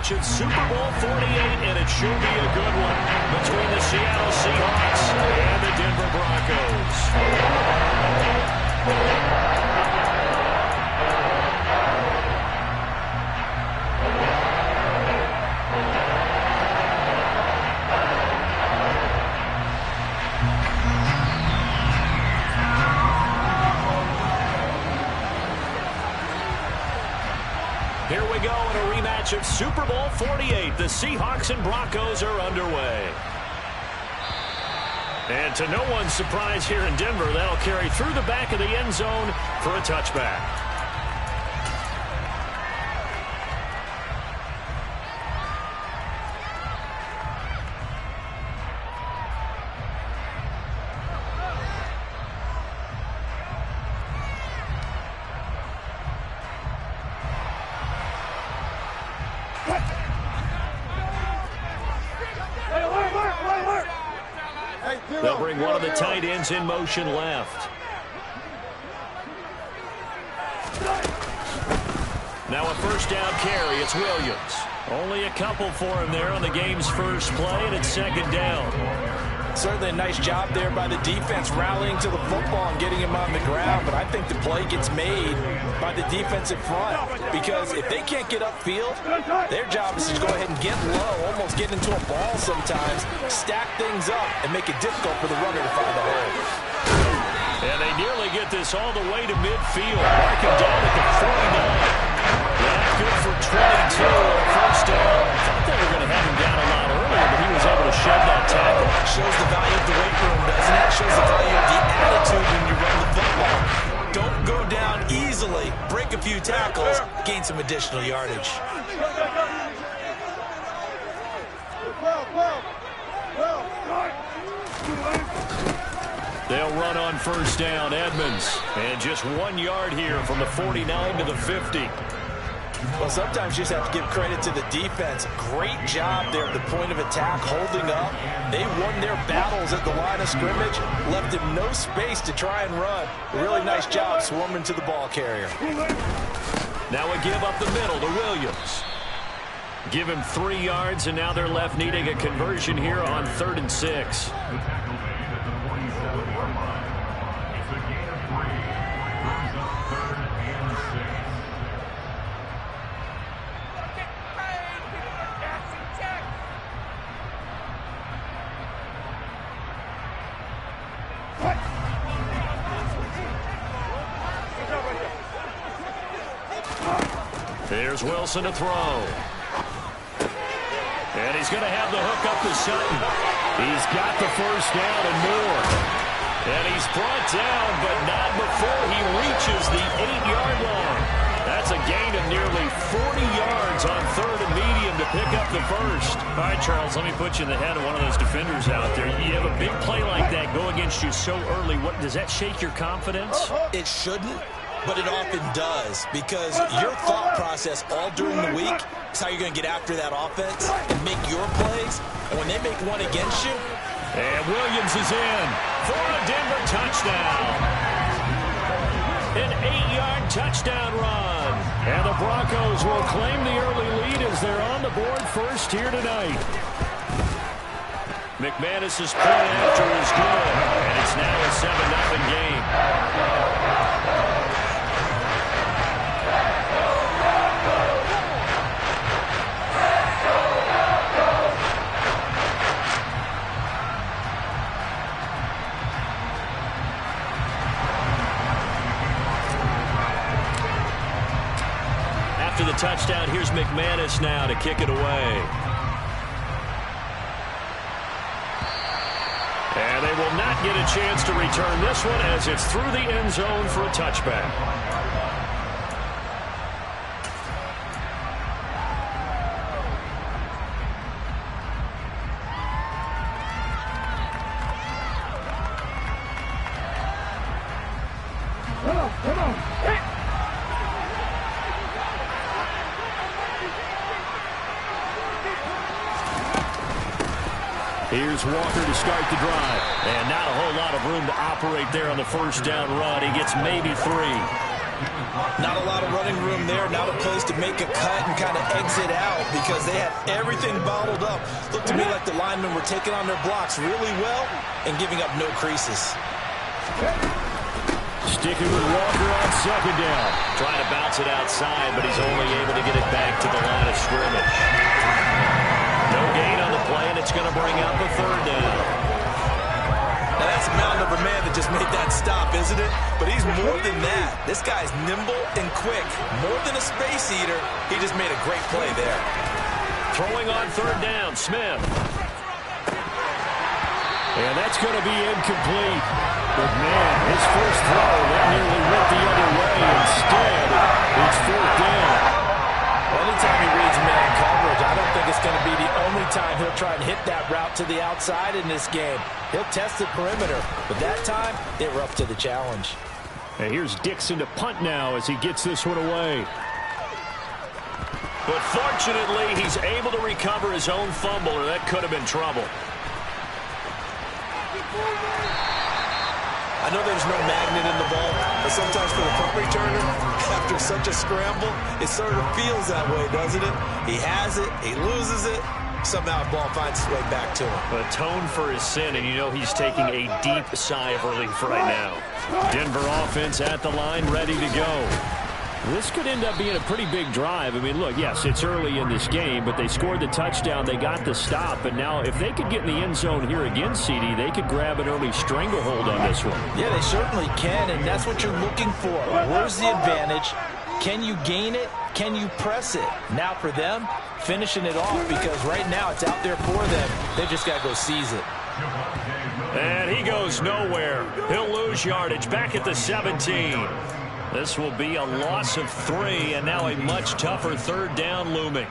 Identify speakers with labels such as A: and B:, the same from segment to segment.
A: rematch of Super Bowl 48, and it should be a good one between the Seattle Seahawks and the Denver Broncos. Here we go in a rematch of Super Bowl 48. The Seahawks and Broncos are underway. And to no one's surprise here in Denver, that'll carry through the back of the end zone for a touchback. They'll bring one of the tight ends in motion left. Now a first down carry. It's Williams. Only a couple for him there on the game's first play, and it's second down.
B: Certainly a nice job there by the defense rallying to the football and getting him on the ground, but I think the play gets made by the defensive front because if they can't get upfield, their job is to go ahead and get low, almost get into a ball sometimes, stack things up, and make it difficult for the runner to find the hole.
A: And they nearly get this all the way to midfield, marking down at the 49. Yeah, good for 22 on first down. I thought they were going to have him down a lot earlier, but he was able to shed that tackle.
B: Shows the value of the weight room, doesn't it? Shows the value of the attitude when you run the football. Don't go down easily. Break a few tackles. Gain some additional yardage.
A: They'll run on first down, Edmonds. And just 1 yard here from the 49 to the 50.
B: Well, sometimes you just have to give credit to the defense. Great job there at the point of attack, holding up. They won their battles at the line of scrimmage, left him no space to try and run. A really nice job swarming to the ball carrier.
A: Now a give up the middle to Williams. Give him 3 yards, and now they're left needing a conversion here on 3rd and 6. Here's Wilson to throw. And he's going to have the hook up to Sutton. He's got the first down and more. And he's brought down, but not before he reaches the 8-yard line. That's a gain of nearly 40 yards on 3rd and medium to pick up the first. All right, Charles, let me put you in the head of one of those defenders out there. You have a big play like that go against you so early. What, does that shake your confidence?
B: It shouldn't, but it often does, because your thought process all during the week is how you're going to get after that offense and make your plays. And when they make one against you.
A: And Williams is in for a Denver touchdown. An 8-yard touchdown run. And the Broncos will claim the early lead as they're on the board first here tonight. McManus's point after is good, and it's now a 7-0 game. After the touchdown, here's McManus now to kick it away. And they will not get a chance to return this one as it's through the end zone for a touchback. Here's Walker to start the drive. And not a whole lot of room to operate there on the first down run. He gets maybe 3.
B: Not a lot of running room there, not a place to make a cut and kind of exit out because they had everything bottled up. Looked to me like the linemen were taking on their blocks really well and giving up no creases.
A: Sticking with Walker on second down. Trying to bounce it outside, but he's only able to get it back to the line of scrimmage. No gain on the play, and it's going to bring up a third down.
B: Now that's a mound over man that just made that stop, isn't it? But he's more than that. This guy's nimble and quick. More than a space eater, he just made a great play there.
A: Throwing on third down, Smith. And that's going to be incomplete. But, man, his first throw, that nearly went the other way. Instead, it's fourth down.
B: Anytime he reads man coverage, I don't think it's going to be the only time he'll try and hit that route to the outside in this game. He'll test the perimeter, but that time, they were up to the challenge.
A: And here's Dixon to punt now as he gets this one away. But fortunately, he's able to recover his own fumble, or that could have been trouble.
B: I know there's no magnet in the ball, but sometimes for the punt returner, after such a scramble, it sort of feels that way, doesn't it? He has it, he loses it, somehow the ball finds its way back to him.
A: Atone for his sin, and you know he's taking a deep sigh of relief right now. Denver offense at the line, ready to go. This could end up being a pretty big drive. I mean, look, yes, it's early in this game, but they scored the touchdown. They got the stop. And now if they could get in the end zone here again, CD, they could grab an early stranglehold on this one.
B: Yeah, they certainly can, and that's what you're looking for. Where's the advantage? Can you gain it? Can you press it? Now for them, finishing it off because right now it's out there for them. They just got to go seize it.
A: And he goes nowhere. He'll lose yardage back at the 17. This will be a loss of 3, and now a much tougher third down looming.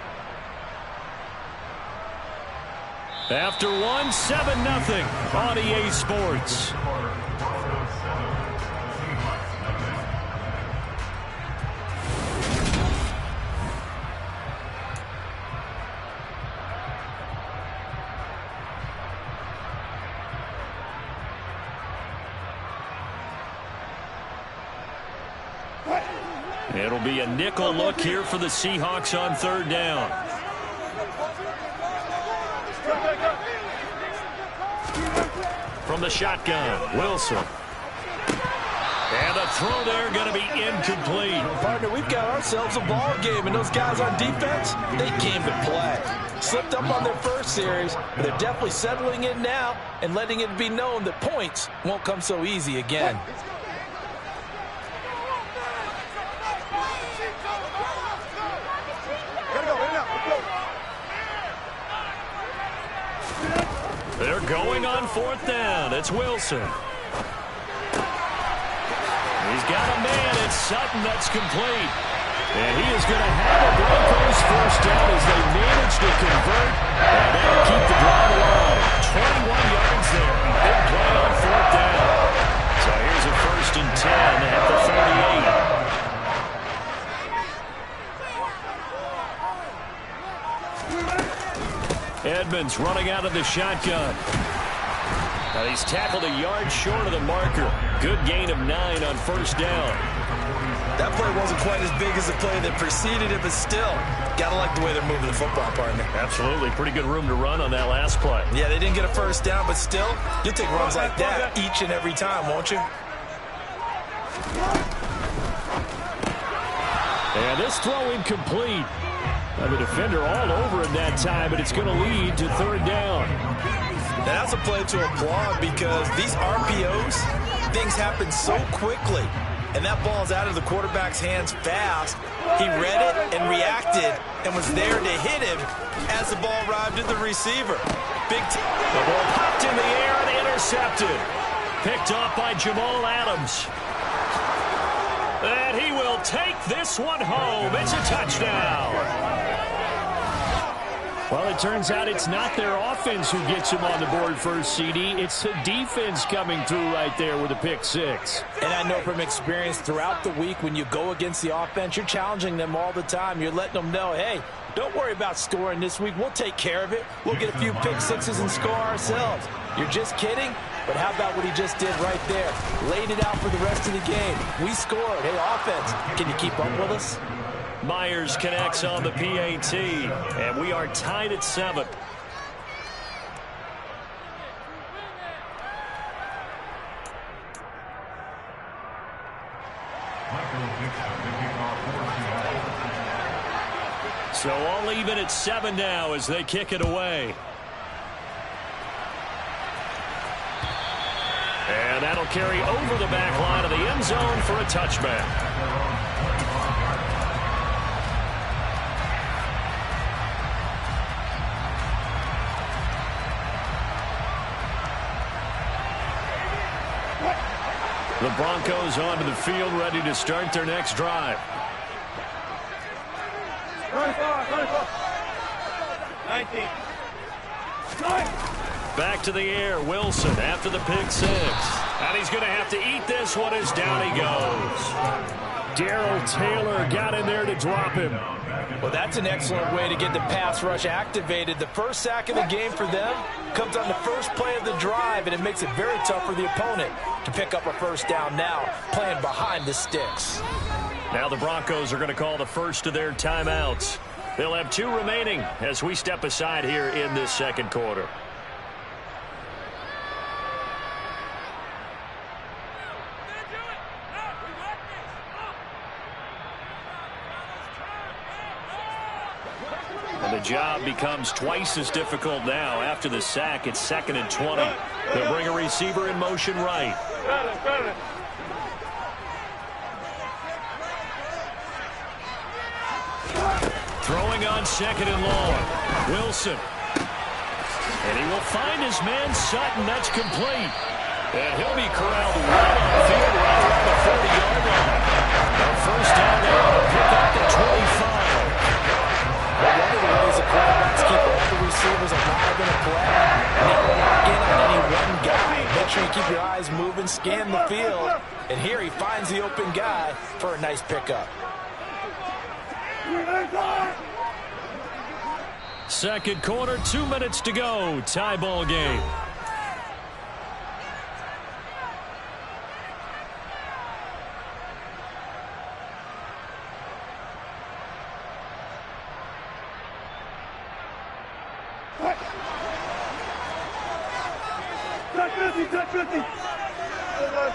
A: After 1, 7-0 on EA Sports. It'll be a nickel look here for the Seahawks on third down. From the shotgun, Wilson. And a throw there going to be incomplete.
B: Partner, we've got ourselves a ball game, and those guys on defense, they came to play. Slipped up on their first series, but they're definitely settling in now and letting it be known that points won't come so easy again.
A: They're going on fourth down. It's Wilson. He's got a man. It's Sutton that's complete. And he is going to have a Broncos first down as they manage to convert. And they'll keep the drive alive. 21 yards there. Big play on fourth down. So here's a 1st and 10 at the 38. Edmonds running out of the shotgun. And he's tackled a yard short of the marker. Good gain of 9 on first down.
B: That play wasn't quite as big as the play that preceded it, but still, gotta like the way they're moving the football, partner.
A: Absolutely. Pretty good room to run on that last play.
B: Yeah, they didn't get a first down, but still, you'll take runs like that each and every time, won't you?
A: And this throw incomplete. Now the defender all over it that time, but it's going to lead to third down.
B: Now that's a play to applaud because these RPOs, things happen so quickly. And that ball's out of the quarterback's hands fast. He read it and reacted and was there to hit him as the ball arrived at the receiver.
A: The ball popped in the air and intercepted. Picked off by Jamal Adams. And he will take this one home. It's a touchdown. Well, it turns out it's not their offense who gets them on the board first, CD. It's the defense coming through right there with a pick six.
B: And I know from experience throughout the week when you go against the offense, you're challenging them all the time. You're letting them know, hey, don't worry about scoring this week. We'll take care of it. We'll get a few pick sixes and score ourselves. You're just kidding? But how about what he just did right there? Laid it out for the rest of the game. We scored. Hey, offense, can you keep up with us?
A: Myers connects on the PAT, and we are tied at 7. So all even at 7 now as they kick it away. And that'll carry over the back line of the end zone for a touchback. The Broncos onto the field, ready to start their next drive. 19. Back to the air, Wilson after the pick six. And he's going to have to eat this one as down he goes. Darrell Taylor got in there to drop him.
B: Well, that's an excellent way to get the pass rush activated. The first sack of the game for them comes on the first play of the drive, and it makes it very tough for the opponent to pick up a first down now, playing behind the sticks.
A: Now the Broncos are going to call the first of their timeouts. They'll have 2 remaining as we step aside here in this second quarter. And the job becomes twice as difficult now after the sack. It's 2nd and 20. They'll bring a receiver in motion right. Throwing on 2nd and long. Wilson. And he will find his man Sutton. That's complete. And he'll be corralled right on the field, right around the 40-yard line. A first down there to pick up the 25.
B: One of the ways the quarterbacks keep all the receivers alive in a play, never lock in on any one guy. Make sure you keep your eyes moving, scan the field. And here he finds the open guy for a nice pickup.
A: Second quarter, 2 minutes to go. Tie ball game.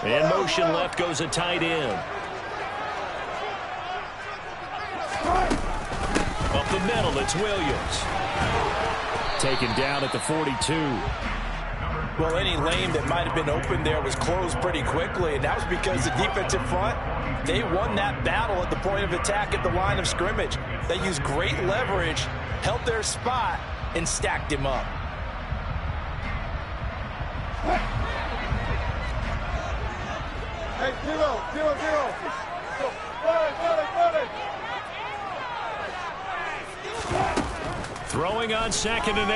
A: In motion left goes a tight end. Up the middle, it's Williams. Taken down at the 42.
B: Well, any lane that might have been open there was closed pretty quickly, and that was because the defensive front, they won that battle at the point of attack at the line of scrimmage. They used great leverage, held their spot, and stacked him up.
C: Hey, 0-0-0.
A: Throwing on 2nd and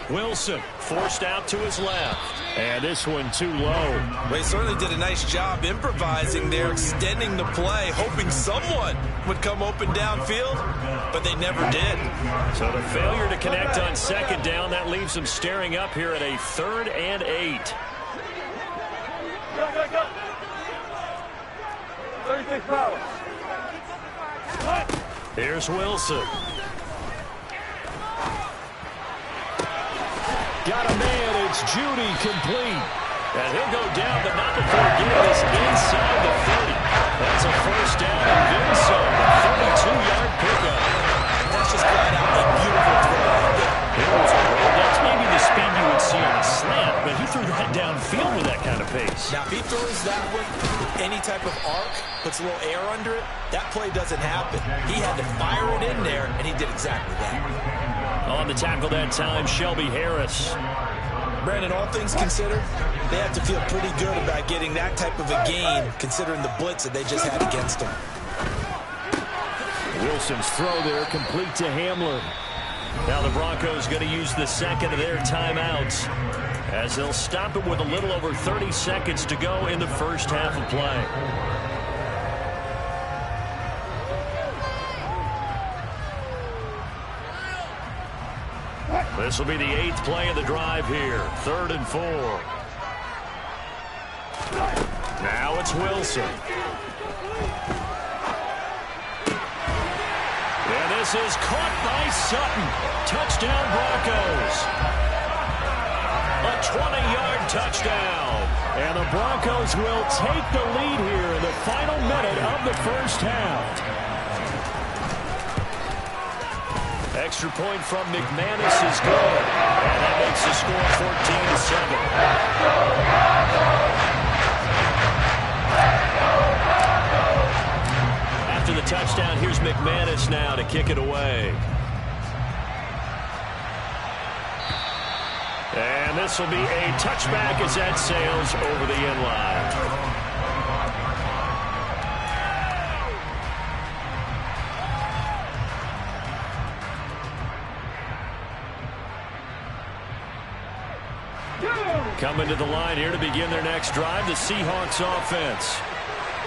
A: 8. Wilson forced out to his left. And this one too low.
B: Well, he certainly did a nice job improvising there, extending the play, hoping someone would come open downfield, but they never did.
A: So the failure to connect on 2nd down, that leaves them staring up here at a 3rd and 8.
C: Go. 36 power.
A: Here's Wilson. Got a man, it's Judy, complete. And he'll go down, but not before getting this inside the 30. That's a first down and then some. A 32-yard pickup.
B: That's just flat out a beautiful throw.
A: It was a roll. That's maybe the speed you would see on a slant, but he threw that downfield with that kind of pace.
B: Now, if he throws that one with any type of arc, puts a little air under it, that play doesn't happen. He had to fire it in there, and he did exactly that.
A: On the tackle that time, Shelby Harris.
B: Brandon, all things considered, they have to feel pretty good about getting that type of a gain, considering the blitz that they just had against them.
A: Wilson's throw there, complete to Hamlin. Now the Broncos going to use the second of their timeouts as they'll stop it with a little over 30 seconds to go in the first half of play. This will be the 8th play of the drive here. 3rd and 4. Now it's Wilson. And this is caught by Sutton. Touchdown Broncos. A 20-yard touchdown. And the Broncos will take the lead here in the final minute of the first half. Extra point from McManus is good. And that makes the score 14-7. After the touchdown, here's McManus now to kick it away. And this will be a touchback as that sails over the end line. Coming to the line here to begin their next drive, the Seahawks offense.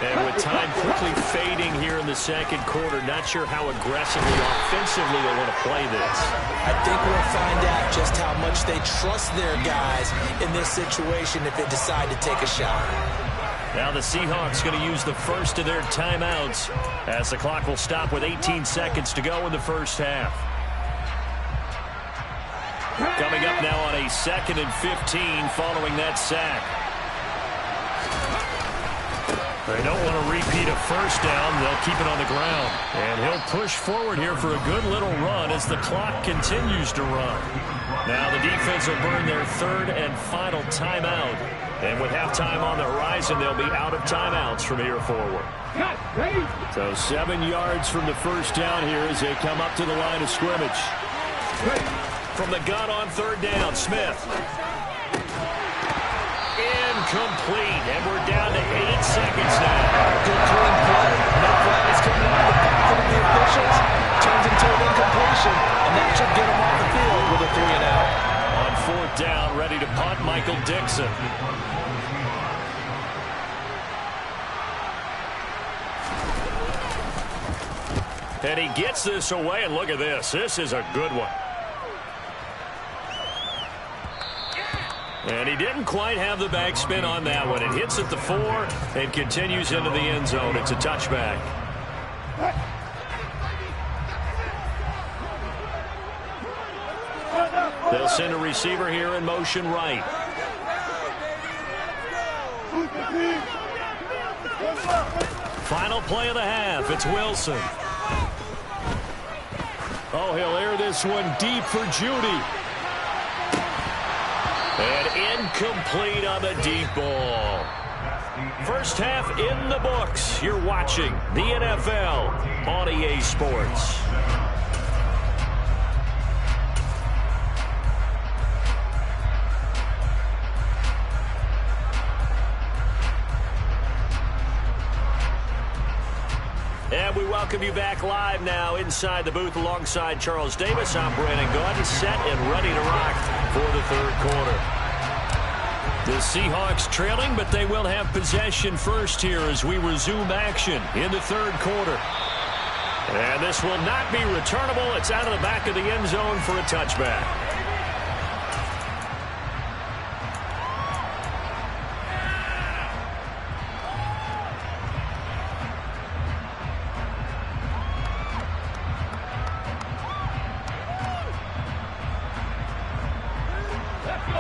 A: And with time quickly fading here in the second quarter, not sure how aggressively, offensively they want to play this.
B: I think we'll find out just how much they trust their guys in this situation if they decide to take a shot.
A: Now the Seahawks going to use the first of their timeouts as the clock will stop with 18 seconds to go in the first half. Coming up now on a 2nd and 15 following that sack. They don't want to repeat a first down. They'll keep it on the ground. And he'll push forward here for a good little run as the clock continues to run. Now the defense will burn their 3rd and final timeout. And with halftime on the horizon, they'll be out of timeouts from here forward. So 7 yards from the first down here as they come up to the line of scrimmage. From the gun on 3rd down, Smith. Incomplete, and we're down to 8 seconds now.
B: Good clean play. No flag is coming out of the back of the officials. Turns into an incompletion, and that should get him off the field with a 3-and-out.
A: On 4th down, ready to punt, Michael Dixon. And he gets this away, and look at this. This is a good one. And he didn't quite have the backspin on that one. It hits at the 4 and continues into the end zone. It's a touchback. They'll send a receiver here in motion right. Final play of the half. It's Wilson. Oh, he'll air this one deep for Judy. And incomplete on the deep ball. First half in the books. You're watching the NFL on EA Sports. And we welcome you back live now inside the booth alongside Charles Davis. I'm Brandon Gaudin, set and ready to rock for the 3rd quarter. The Seahawks trailing, but they will have possession first here as we resume action in the 3rd quarter. And this will not be returnable. It's out of the back of the end zone for a touchback.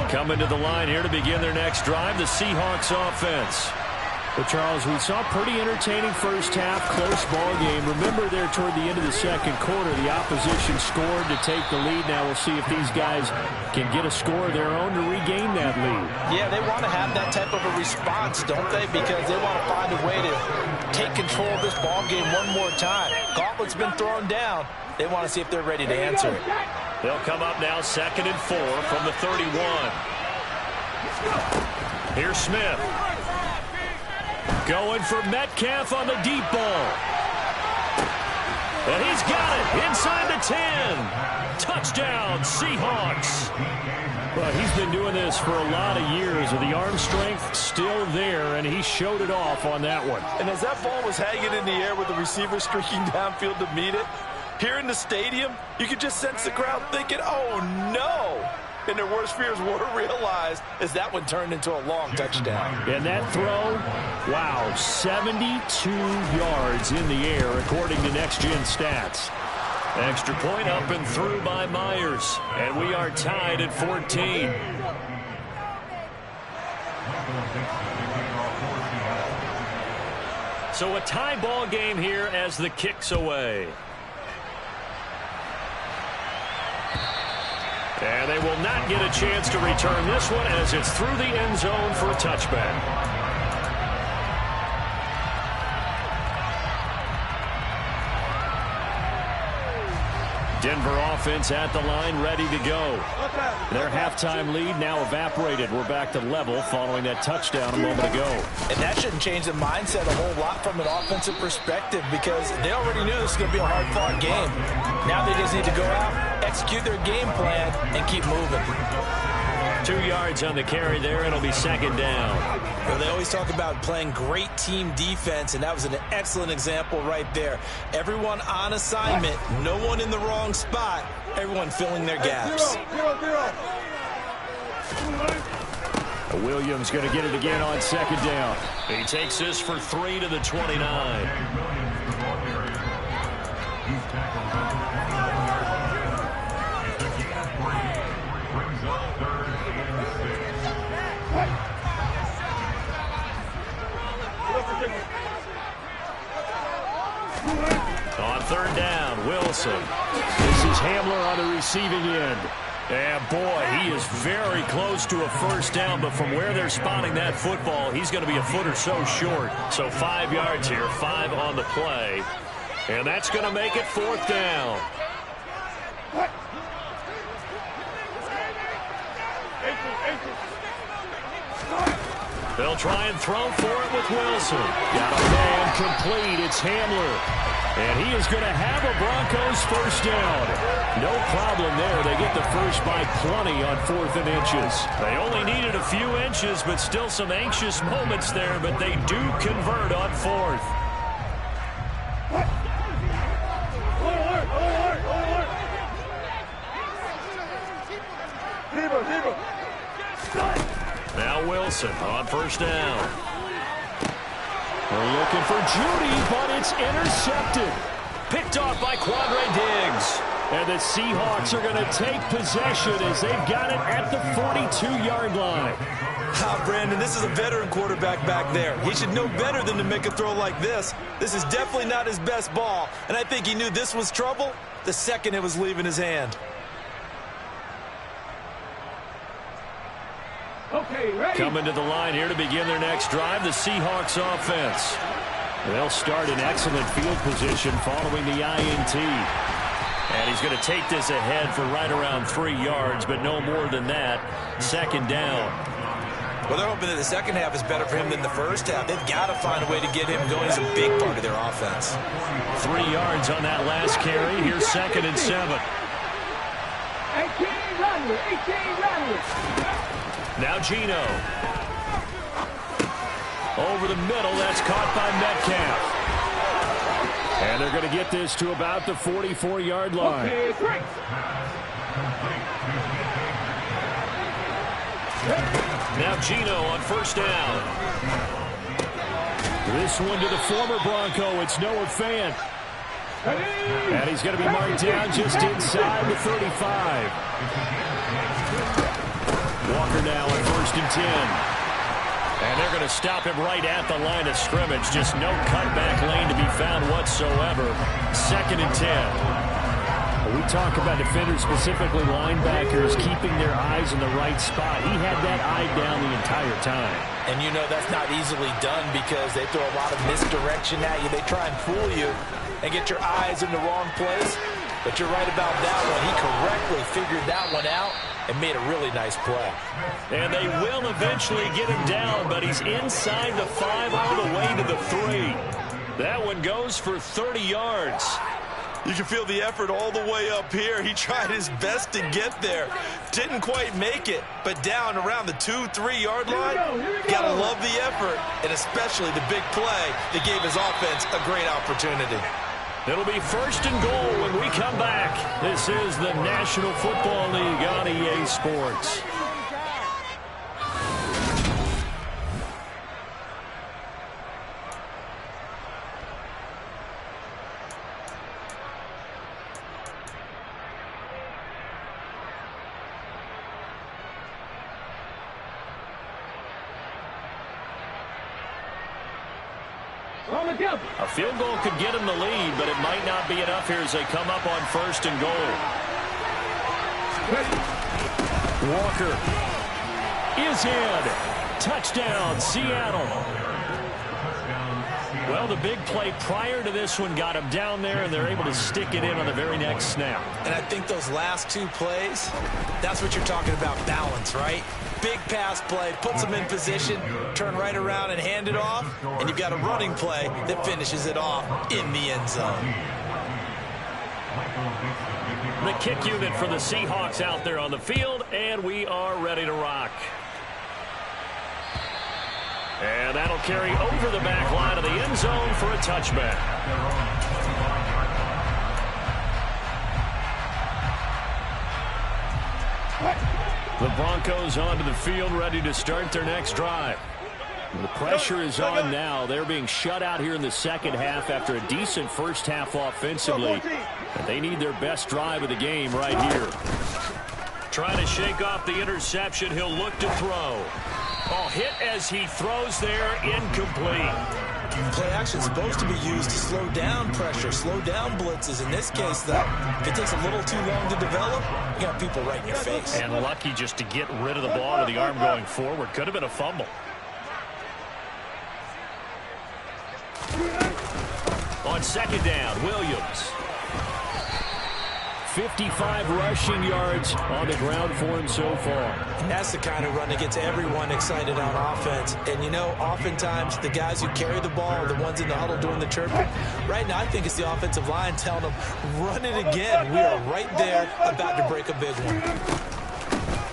A: Coming to the line here to begin their next drive, the Seahawks offense. Well, Charles, we saw a pretty entertaining first half, close ball game. Remember there toward the end of the second quarter, the opposition scored to take the lead. Now we'll see if these guys can get a score of their own to regain that lead.
B: Yeah, they want to have that type of a response, don't they? Because they want to find a way to take control of this ball game one more time. Gauntlet's been thrown down. They want to see if they're ready to answer it.
A: They'll come up now 2nd and 4 from the 31. Here's Smith. Going for Metcalf on the deep ball. And he's got it inside the 10. Touchdown, Seahawks. Well, he's been doing this for a lot of years with the arm strength still there, and he showed it off on that one.
B: And as that ball was hanging in the air with the receiver streaking downfield to meet it, here in the stadium, you could just sense the crowd thinking, oh, no. And their worst fears were realized as that one turned into a long touchdown.
A: And that throw, wow, 72 yards in the air, according to Next Gen Stats. Extra point up and through by Myers. And we are tied at 14. So a tie ball game here as the kick's away. And they will not get a chance to return this one as it's through the end zone for a touchback. Denver offense at the line, ready to go. Their halftime lead now evaporated. We're back to level following that touchdown a moment ago.
B: And that shouldn't change the mindset a whole lot from an offensive perspective because they already knew this was going to be a hard-fought game. Now they just need to go out, execute their game plan, and keep moving.
A: 2 yards on the carry there. It'll be second down.
B: Well, they always talk about playing great team defense, and that was an excellent example right there. Everyone on assignment, no one in the wrong spot, everyone filling their gaps.
A: Williams going to get it again on second down. He takes this for 3 to the 29. On third down, Wilson. This is Hamler on the receiving end. And boy, he is very close to a first down, but from where they're spotting that football, he's going to be a foot or so short. So 5 yards here, 5 on the play. And that's going to make it fourth down. They'll try and throw for it with Wilson. Got a man complete. It's Hamler. And he is going to have a Broncos first down. No problem there. They get the first by plenty on 4th and inches. They only needed a few inches, but still some anxious moments there. But they do convert on 4th. Now Wilson on first down. They're looking for Judy, but it's intercepted. Picked off by Quandre Diggs. And the Seahawks are going to take possession as they've got it at the 42-yard line.
B: Brandon, this is a veteran quarterback back there. He should know better than to make a throw like this. This is definitely not his best ball, and I think he knew this was trouble the second it was leaving his hand.
C: Okay, ready?
A: Coming to the line here to begin their next drive, the Seahawks offense. They'll start in excellent field position following the INT. And he's going to take this ahead for right around 3 yards, but no more than that. Second down.
B: Well, they're hoping that the second half is better for him than the first half. They've got to find a way to get him going. He's a big part of their offense.
A: 3 yards on that last carry. Here's 2nd and 7.
C: 18 Rattler, 18 Rattler.
A: Now Geno. Over the middle, that's caught by Metcalf. And they're going to get this to about the 44-yard line.
C: Okay, great.
A: Now Geno on first down. This one to the former Bronco. It's Noah Fant. And he's going to be marked down just inside the 35. Walker now on 1st and 10. And they're going to stop him right at the line of scrimmage. Just no cutback lane to be found whatsoever. 2nd and 10. We talk about defenders, specifically linebackers, keeping their eyes in the right spot. He had that eye down the entire time.
B: And you know that's not easily done because they throw a lot of misdirection at you. They try and fool you and get your eyes in the wrong place. But you're right about that one. He correctly figured that one out and made a really nice play.
A: And they will eventually get him down, but he's inside the 5 all the way to the 3. That one goes for 30 yards.
B: You can feel the effort all the way up here. He tried his best to get there. Didn't quite make it, but down around the 2-3 yard line. Gotta love the effort, and especially the big play that gave his offense a great opportunity.
A: It'll be 1st and goal when we come back. This is the National Football League on EA Sports. A field goal could get him the lead, but it might not be enough here as they come up on 1st and goal. Walker is in. Touchdown, Seattle. Well, the big play prior to this one got him down there, and they're able to stick it in on the very next snap.
B: And I think those last 2 plays, that's what you're talking about, balance, right? Big pass play, puts them in position, turn right around and hand it off, and you've got a running play that finishes it off in the end zone.
A: The kick unit for the Seahawks out there on the field, and we are ready to rock. And that'll carry over the back line of the end zone for a touchback. The Broncos onto the field, ready to start their next drive. The pressure is on now. They're being shut out here in the second half after a decent first half offensively. And they need their best drive of the game right here. Trying to shake off the interception. He'll look to throw. Oh, hit as he throws there, incomplete.
B: Play action is supposed to be used to slow down pressure, slow down blitzes. In this case, though, if it takes a little too long to develop, you got people right in your face.
A: And lucky just to get rid of the ball with the arm going forward. Could have been a fumble. On 2nd down, Williams. 55 rushing yards on the ground for him so far.
B: And that's the kind of run that gets everyone excited on offense. And, you know, oftentimes the guys who carry the ball are the ones in the huddle doing the chirping. Right now, I think it's the offensive line telling them, run it again. We are right there about to break a big one.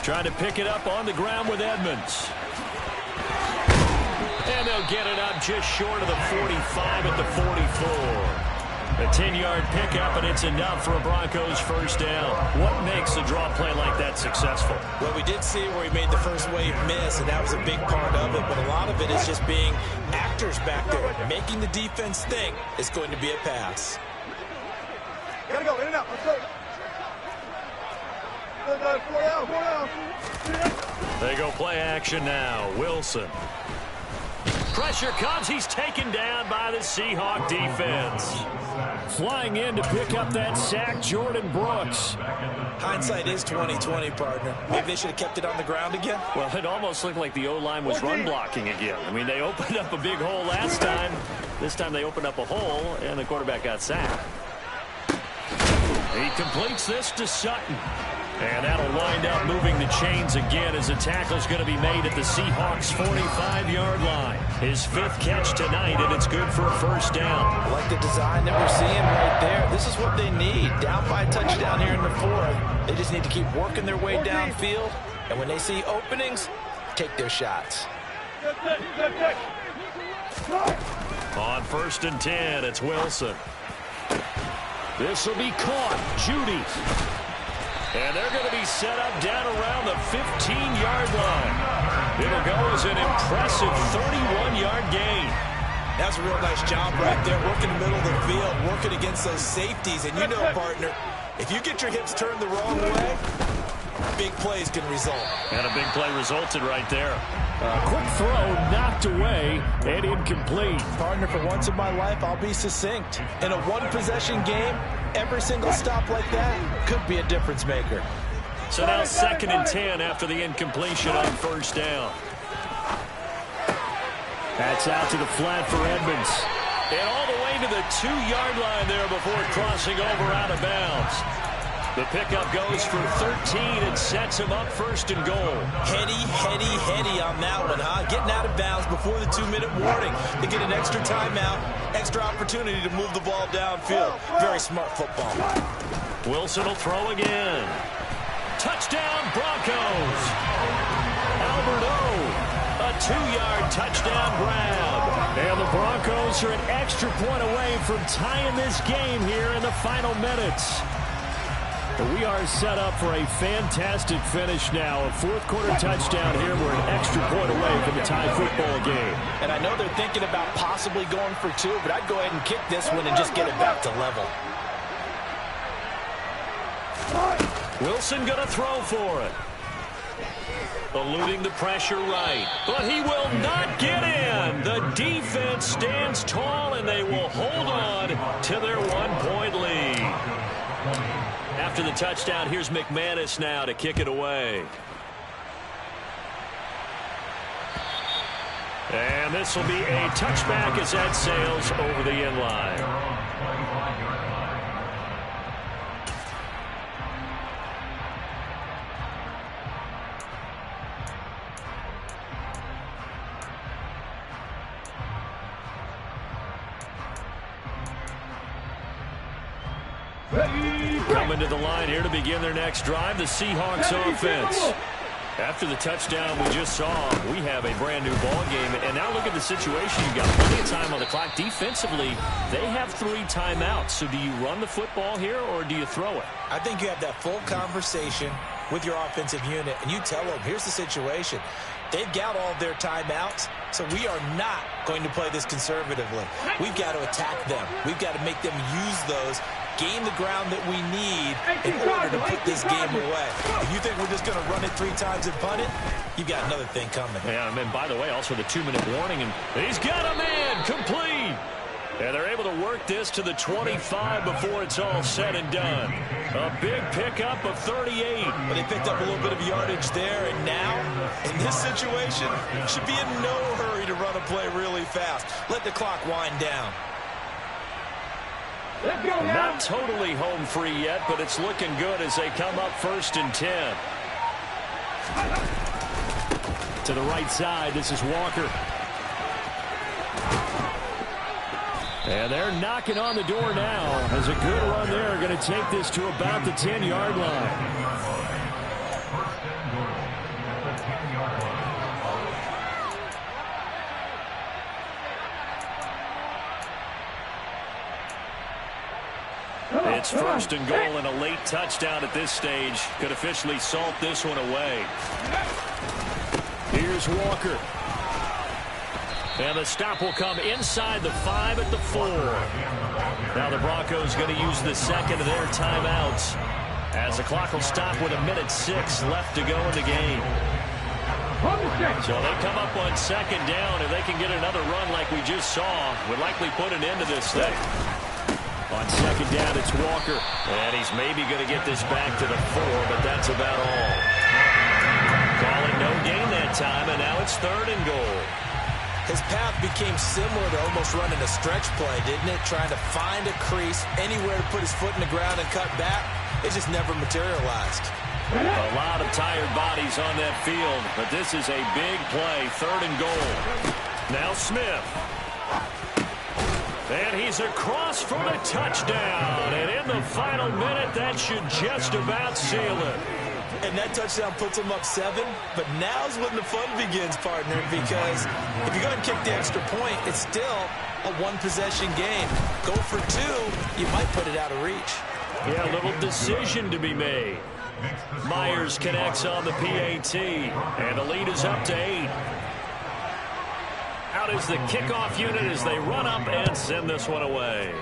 A: Trying to pick it up on the ground with Edmonds. And they'll get it up just short of the 45 at the 44. A 10-yard pickup, and it's enough for a Broncos first down. What makes a draw play like that successful?
B: Well, we did see where he made the first wave miss, and that was a big part of it. But a lot of it is just being actors back there, making the defense think it's going to be a pass.
C: Gotta go, in and out. Let's go.
A: They go play action now. Wilson. Pressure comes. He's taken down by the Seahawk defense. Flying in to pick up that sack, Jordan Brooks.
B: Hindsight is 20/20, partner. Maybe they should have kept it on the ground again.
A: Well, it almost looked like the O-line was run blocking again. I mean, they opened up a big hole last time. This time they opened up a hole, and the quarterback got sacked. He completes this to Sutton. And that'll wind up moving the chains again as the tackle's going to be made at the Seahawks' 45-yard line. His 5th catch tonight, and it's good for a first down.
B: I like the design that we're seeing right there. This is what they need. Down by a touchdown here in the 4th. They just need to keep working their way downfield. And when they see openings, take their shots.
A: On 1st and 10, it's Wilson. This will be caught. Judy. And they're going to be set up down around the 15-yard line. It'll go as an impressive 31-yard gain.
B: That's a real nice job right there, working the middle of the field, working against those safeties. And you know, partner, if you get your hips turned the wrong way, big plays can result.
A: And a big play resulted right there. Quick throw knocked away and incomplete.
B: Partner, for once in my life, I'll be succinct. In a one-possession game, every single stop like that could be a difference maker.
A: So now 2nd and 10 after the incompletion on first down. That's out to the flat for Edmonds. And all the way to the 2-yard line there before crossing over out of bounds. The pickup goes for 13 and sets him up 1st and goal.
B: Heady on that one, huh? Getting out of bounds before the 2-minute warning. They get an extra timeout, extra opportunity to move the ball downfield. Very smart football.
A: Wilson will throw again. Touchdown, Broncos. Albert O, a 2-yard touchdown grab. And the Broncos are an extra point away from tying this game here in the final minutes. We are set up for a fantastic finish now. A fourth-quarter touchdown here. We're an extra point away from the tie football game.
B: And I know they're thinking about possibly going for 2, but I'd go ahead and kick this one and just get it back to level.
A: Wilson going to throw for it. Eluding the pressure right. But he will not get in. The defense stands tall, and they will hold on to their 1-point lead. After the touchdown, here's McManus now to kick it away. And this will be a touchback as that sails over the end line. Coming to the line here to begin their next drive, the Seahawks offense. After the touchdown we just saw, we have a brand new ball game. And now look at the situation. You've got plenty of time on the clock. Defensively, they have 3 timeouts. So do you run the football here or do you throw it?
B: I think you have that full conversation with your offensive unit, and you tell them, here's the situation. They've got all their timeouts, so we are not going to play this conservatively. We've got to attack them. We've got to make them use those, gain the ground that we need in order to put this game away. If you think we're just going to run it 3 times and punt it, you've got another thing coming.
A: Yeah, and by the way, also the 2-minute warning, and he's got a man complete. And they're able to work this to the 25 before it's all said and done. A big pickup of 38.
B: But they picked up a little bit of yardage there, and now, in this situation, should be in no hurry to run a play really fast. Let the clock wind down.
A: Not totally home free yet, but it's looking good as they come up 1st and 10. To the right side, this is Walker. And they're knocking on the door now as a good run there. Going to take this to about the 10-yard line. It's 1st and goal, and a late touchdown at this stage could officially salt this one away. Here's Walker. And the stop will come inside the 5 at the 4. Now the Broncos going to use the second of their timeouts as the clock will stop with 1:06 left to go in the game. So they come up on 2nd down. If they can get another run like we just saw, would likely put an end to this thing. On 2nd down, it's Walker. And he's maybe going to get this back to the 4, but that's about all. Calling no gain that time, and now it's 3rd and goal.
B: His path became similar to almost running a stretch play, didn't it? Trying to find a crease, anywhere to put his foot in the ground and cut back. It just never materialized.
A: A lot of tired bodies on that field, but this is a big play, 3rd and goal. Now Smith. And he's across for the touchdown. And in the final minute, that should just about seal it.
B: And that touchdown puts them up 7, but now's when the fun begins, partner, because if you go and kick the extra point, it's still a 1-possession game. Go for 2, you might put it out of reach.
A: Yeah, a little decision to be made. Myers connects on the PAT, and the lead is up to 8. Out is the kickoff unit as they run up and send this one away.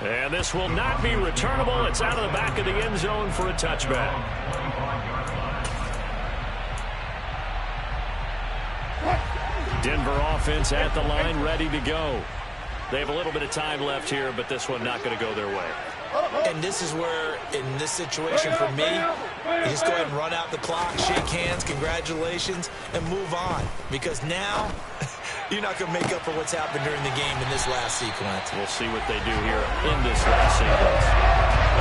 A: And this will not be returnable. It's out of the back of the end zone for a touchback. Denver offense at the line, ready to go. They have a little bit of time left here, but this one not going to go their way.
B: And this is where, in this situation for me, you just go ahead and run out the clock, shake hands, congratulations, and move on. Because now, you're not going to make up for what's happened during the game in this last sequence.
A: We'll see what they do here in this last sequence.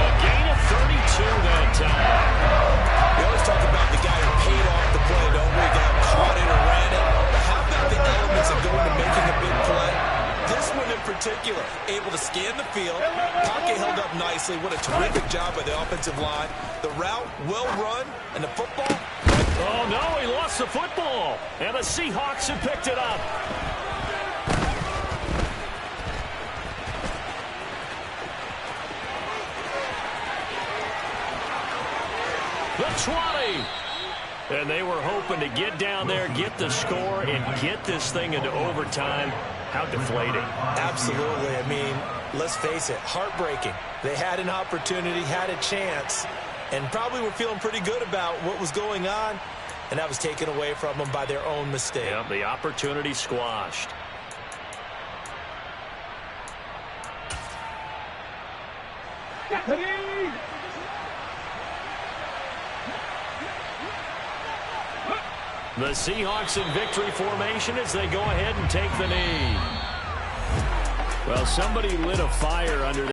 A: A gain of 32 that time.
B: We always talk about the guy who paid off the play, don't we? Got caught it or ran it. But how about the elements of going particular. Able to scan the field. Pocket held up nicely. What a terrific job by the offensive line. The route, well run, and the football.
A: Oh, no, he lost the football. And the Seahawks have picked it up. The 20. And they were hoping to get down there, get the score, and get this thing into overtime. How deflating.
B: Absolutely. I mean, let's face it, heartbreaking. They had an opportunity, had a chance, and probably were feeling pretty good about what was going on, and that was taken away from them by their own mistake.
A: Yeah, the opportunity squashed. The Seahawks in victory formation as they go ahead and take the knee. Well, somebody lit a fire under